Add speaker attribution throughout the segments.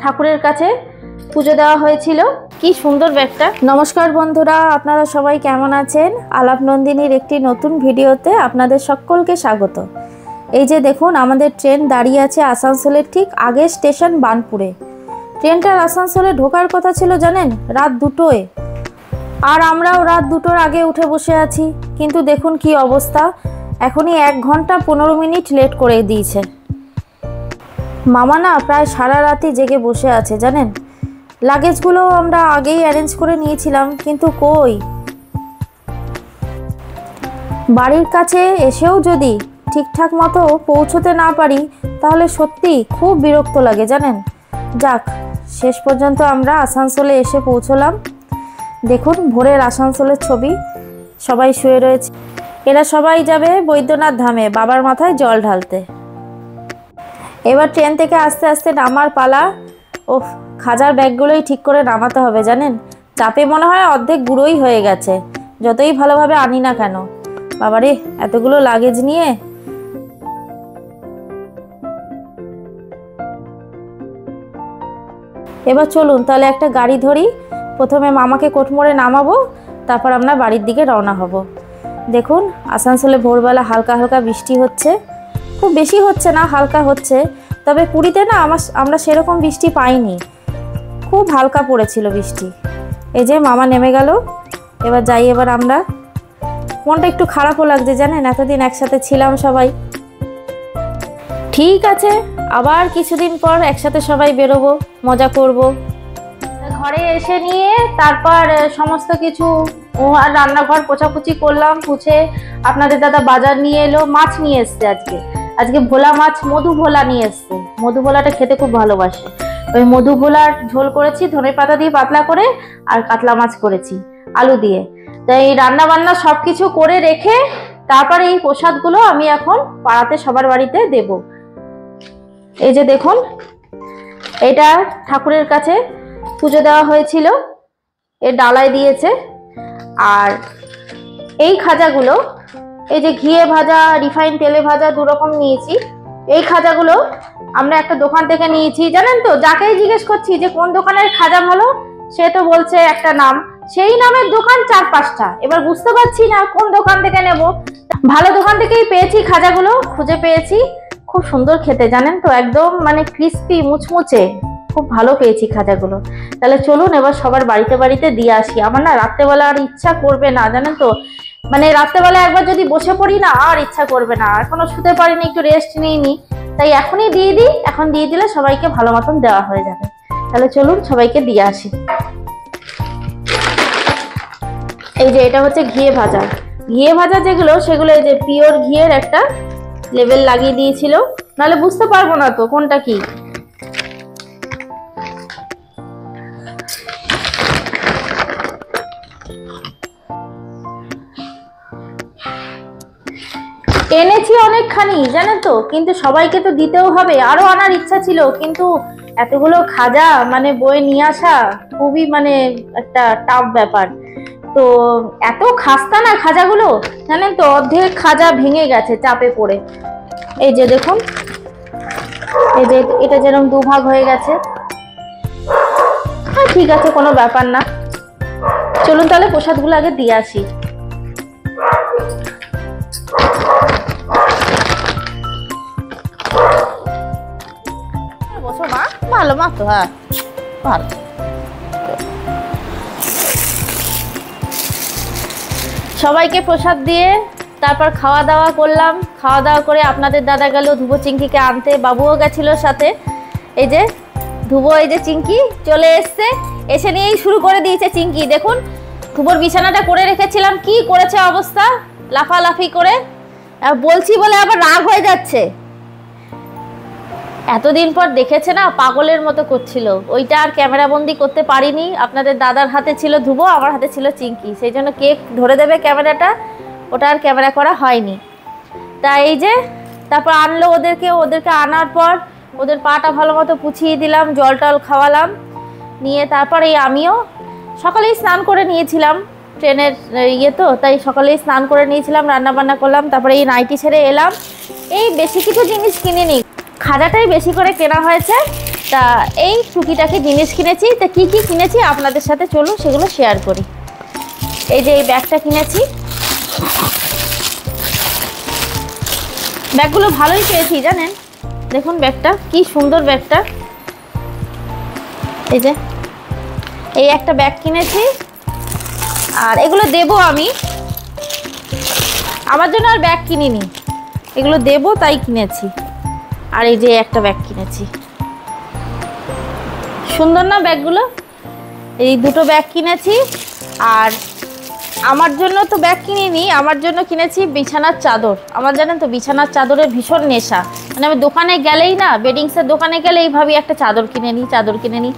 Speaker 1: ঠাকুরের কাছে পুজো দেওয়া হয়েছিল। কি সুন্দর ব্যাগটা। নমস্কার বন্ধুরা, আপনারা সবাই কেমন আছেন? আলাপ নন্দিনীর একটি নতুন ভিডিওতে আপনাদের সকলকে স্বাগত। এই যে দেখুন, আমাদের ট্রেন দাঁড়িয়ে আছে আসানসোলের ঠিক আগের স্টেশন বার্নপুরে। ট্রেনটার আসানসোলে ঢোকার কথা ছিল জানেন রাত 2টোয়, আর আমরাও রাত 2টোর আগে উঠে বসে আছি। কিন্তু দেখুন কি অবস্থা, এখনই 1 ঘন্টা 15 মিনিট লেট করে দিয়েছে। মামা না প্রায় সারা রাতই জেগে বসে আছে জানেন। লাগেজগুলো আমরা আগেই অ্যারেঞ্জ করে নিয়েছিলাম, কিন্তু কই, বাড়ির কাছে এসেও যদি ঠিকঠাক মতো পৌঁছতে না পারি তাহলে সত্যি খুব বিরক্ত লাগে জানেন। যাক, শেষ পর্যন্ত আমরা আসানসোলে এসে পৌঁছলাম। দেখুন ভোরের আসানসোলের ছবি, সবাই শুয়ে রয়েছে। এরা সবাই যাবে বৈদ্যনাথ ধামে বাবার মাথায় জল ঢালতে। এবার ট্রেন থেকে আস্তে আস্তে নামার পালা। ও খাজার ব্যাগগুলোই ঠিক করে নামাতে হবে জানেন, চাপে মনে হয় অর্ধেক গুঁড়োই হয়ে গেছে, যতই ভালোভাবে আনি না কেন। বাবারে এতগুলো লাগেজ নিয়ে। এবার চলুন তাহলে একটা গাড়ি ধরি, প্রথমে মামাকে কোটমোড়ে নামাবো, তারপর আমরা বাড়ির দিকে রওনা হব। দেখুন আসানসোলে ভোরবেলা হালকা হালকা বৃষ্টি হচ্ছে, খুব বেশি হচ্ছে না, হালকা হচ্ছে। তবে পুরীতে না আমরা সেরকম বৃষ্টি পাইনি, খুব হালকা পড়েছিল বৃষ্টি। এই যে মামা নেমে গেল, এবার যাই। এবার আমরা, মনটা একটু খারাপও লাগছে জানেন, এতদিন একসাথে ছিলাম সবাই। ঠিক আছে, আবার কিছুদিন পর একসাথে সবাই বেরোবো, মজা করব। ঘরে এসে নিয়ে তারপর সমস্ত কিছু আর রান্নাঘর পোছাপুছি করলাম। পুছে আপনাদের দাদা বাজার নিয়ে এলো, মাছ নিয়ে এসছে আজকে ভোলা মাছ, মধু ভোলা নিয়ে এসছে। মধু ভোলাটা খেতে খুব ভালোবাসে। ওই মধু ভোলার ঝোল করেছি ধনেপাতা দিয়ে পাতলা করে, আর কাতলা মাছ করেছি আলু দিয়ে। তাই রান্না বান্না সবকিছু করে রেখে তারপরে এই প্রসাদগুলো আমি এখন পাড়াতে সবার বাড়িতে দেব। এই যে দেখুন, এটা ঠাকুরের কাছে পুজো দেওয়া হয়েছিল, এর ডালায় দিয়েছে। আর এই খাজাগুলো, এই যে ঘিয়ে ভাজা, রিফাইন তেলে ভাজা, 2 রকম নিয়েছি। এই খাজাগুলো আমরা একটা দোকান থেকে নিয়েছি জানেন তো। যাকেই জিজ্ঞেস করছি যে কোন দোকানের খাজা ভালো, সে তো বলছে একটা নাম, সেই নামের দোকান 4-5টা। এবার বুঝতে পারছি না কোন দোকান থেকে নেব। ভালো দোকান থেকেই পেয়েছি খাজাগুলো, খুঁজে পেয়েছি। খুব সুন্দর খেতে জানেন তো, একদম মানে ক্রিস্পি মুচমুচে, খুব ভালো পেয়েছি খাজাগুলো। তাহলে চলুন এবার সবার বাড়িতে বাড়িতে দিয়ে আসি। আমার না রাত্রেবেলা আর ইচ্ছা করবে না জানেন তো, মানে রাত্রেবেলা একবার যদি বসে পড়ি না আর ইচ্ছা করবে না। এখনো শুতে পারিনি, একটু রেস্ট নিইনি, তাই এখনই দিয়ে দিই। এখন দিয়ে দিলে সবাইকে ভালো মতন দেওয়া হয়ে যাবে। তাহলে চলুন সবাইকে দিয়ে আসি। এই যে এটা হচ্ছে ঘিয়ে ভাজা। ঘিয়ে ভাজা যেগুলো, সেগুলো এই যে পিওর ঘিয়ের একটা লেবেল লাগিয়ে দিয়েছিল, নাহলে বুঝতে পারবো না তো কোনটা কি। এনেছি অনেকখানি জানেন তো, কিন্তু সবাইকে তো দিতেও হবে। আরো আনার ইচ্ছা ছিল, কিন্তু এতগুলো খাজা মানে বয়ে নিয়ে আসা খুবই মানে একটা টাফ ব্যাপার। তো এত খাস্তা না খাজাগুলো জানেন তো, অর্ধেক খাজা ভেঙে গেছে চাপে পড়ে। এই যে দেখুন, এই যে এটা যেরকম 2 ভাগ হয়ে গেছে। হ্যাঁ ঠিক আছে, কোনো ব্যাপার না। চলুন তাহলে প্রসাদগুলো আগে দিয়ে আসি। বসো মা, ভালো মা তো, হ্যাঁ ভালো। সবাইকে প্রসাদ দিয়ে তারপর খাওয়া দাওয়া করলাম। খাওয়া দাওয়া করে আপনাদের দাদা গেল ধুবো চিংকিকে আনতে, বাবুও গেছিল সাথে। এই যে ধুবো, এই যে চিংকি চলে এসছে, এসে নিয়েই শুরু করে দিয়েছে চিংকি। দেখুন ধুবোর বিছানাটা করে রেখেছিলাম, কি করেছে অবস্থা, লাফালাফি করে। বলছি বলে আবার রাগ হয়ে যাচ্ছে। এতদিন পর দেখেছে না, পাগলের মতো করছিল। ওইটা আর ক্যামেরা বন্দি করতে পারিনি। আপনাদের দাদার হাতে ছিল ধুবো, আমার হাতে ছিল চিংকি, সেই জন্য কে ধরে দেবে ক্যামেরাটা, ওটা আর ক্যামেরা করা হয়নি। তা এই যে তারপর আনলো ওদেরকে আনার পর ওদের পাটা ভালো মতো পুছিয়ে দিলাম, জল টল খাওয়ালাম। নিয়ে তারপর এই আমিও সকালেই স্নান করে নিয়েছিলাম, ট্রেনের ইয়ে তো, তাই সকালেই স্নান করে নিয়েছিলাম, রান্না বান্না করলাম। তারপরে এই নাইটি ছেড়ে এলাম। এই বেশি কিছু জিনিস কিনিনি, খাজাটাই বেশি করে কেনা হয়েছে। তা এই টুকিটাকি জিনিস কিনেছি। তা কি কি কিনেছি আপনাদের সাথে চলুন সেগুলো শেয়ার করি। এই যে এই ব্যাগটা কিনেছি, ব্যাগগুলো ভালোই পেয়েছি জানেন। দেখুন ব্যাগটা কি সুন্দর, ব্যাগটা এই যে এই একটা ব্যাগ কিনেছি। আর এগুলো দেবো আমি, আমার জন্য আর ব্যাগ কিনিনি, এগুলো দেবো তাই কিনেছি। আর এই যে একটা ব্যাগ কিনেছি, সুন্দর না ব্যাগগুলো? এই দুটো ব্যাগ কিনেছি। আর আমার জন্য তো ব্যাগ কিনিনি, আমার জন্য কিনেছি বিছানার চাদর। আমার জানেন তো বিছানার চাদরের ভীষণ নেশা, মানে আমি দোকানে গেলেই না, বেডিংসের দোকানে গেলেই ভাবি একটা চাদর কিনে নিই, চাদর কিনে নিই।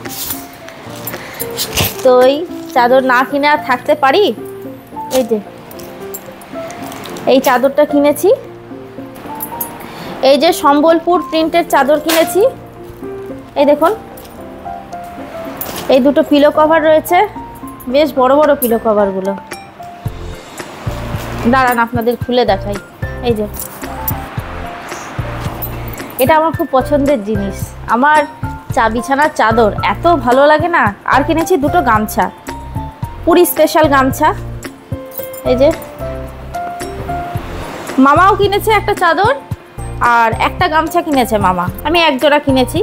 Speaker 1: তো এই চাদর না কিনে আর থাকতে পারি। এই যে এই চাদরটা কিনেছি, এই যে সম্বলপুর প্রিন্টের চাদর কিনেছি। এই দেখুন এই দুটো পিলো কভার রয়েছে, বেশ বড় বড় পিলো কভারগুলো। দাঁড়ান আপনাদের খুলে দেখাই। এই যে এটা আমার খুব পছন্দের জিনিস, আমার বিছানার চাদর এত ভালো লাগে না। আর কিনেছি দুটো গামছা, পুরী স্পেশাল গামছা। এই যে মামাও কিনেছে একটা চাদর আর একটা গামছা কিনেছে মামা, আমি এক জোড়া কিনেছি।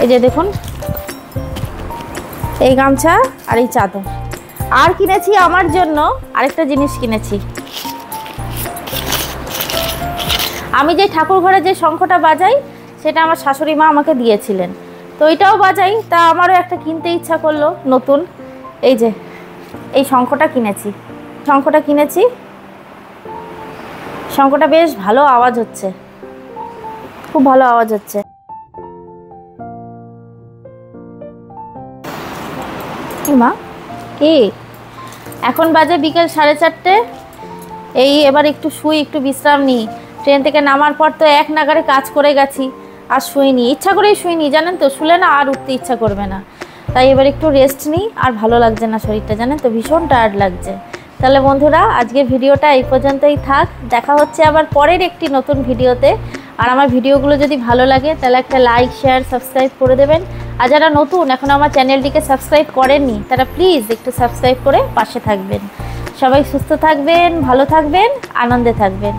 Speaker 1: এই যে দেখুন এই গামছা আর এই চাদর। আর কিনেছি আমার জন্য আরেকটা জিনিস কিনেছি, আমি যে ঠাকুর ঘরে যে শঙ্খটা বাজাই সেটা আমার শাশুড়ি মা আমাকে দিয়েছিলেন, তো ওইটাও বাজাই। তা আমারও একটা কিনতে ইচ্ছা করলো নতুন। এই যে এই শঙ্খটা কিনেছি, শঙ্খটা বেশ ভালো আওয়াজ হচ্ছে, খুব ভালো আওয়াজ হচ্ছে। মা কি এখন বাজে বিকেল 4:30। এই এবার একটু শুই, একটু বিশ্রাম নিই। ট্রেন থেকে নামার পর তো এক নাগারে কাজ করে গেছি, আর শুইনি, ইচ্ছা করেই শুইনি জানেন তো, শুলে না আর উঠতে ইচ্ছা করবে না। তাই এবার একটু রেস্ট নিই, আর ভালো লাগছে না শরীরটা জানেন তো, ভীষণ টায়ার্ড লাগছে। তাহলে বন্ধুরা আজকে ভিডিওটা এই পর্যন্তই থাক, দেখা হচ্ছে আবার পরের একটি নতুন ভিডিওতে। আর আমার ভিডিওগুলো যদি ভালো লাগে তাহলে একটা লাইক, শেয়ার, সাবস্ক্রাইব করে দেবেন। আর যারা নতুন এখনও আমার চ্যানেলটিকে সাবস্ক্রাইব করেননি তারা প্লিজ একটু সাবস্ক্রাইব করে পাশে থাকবেন। সবাই সুস্থ থাকবেন, ভালো থাকবেন, আনন্দে থাকবেন।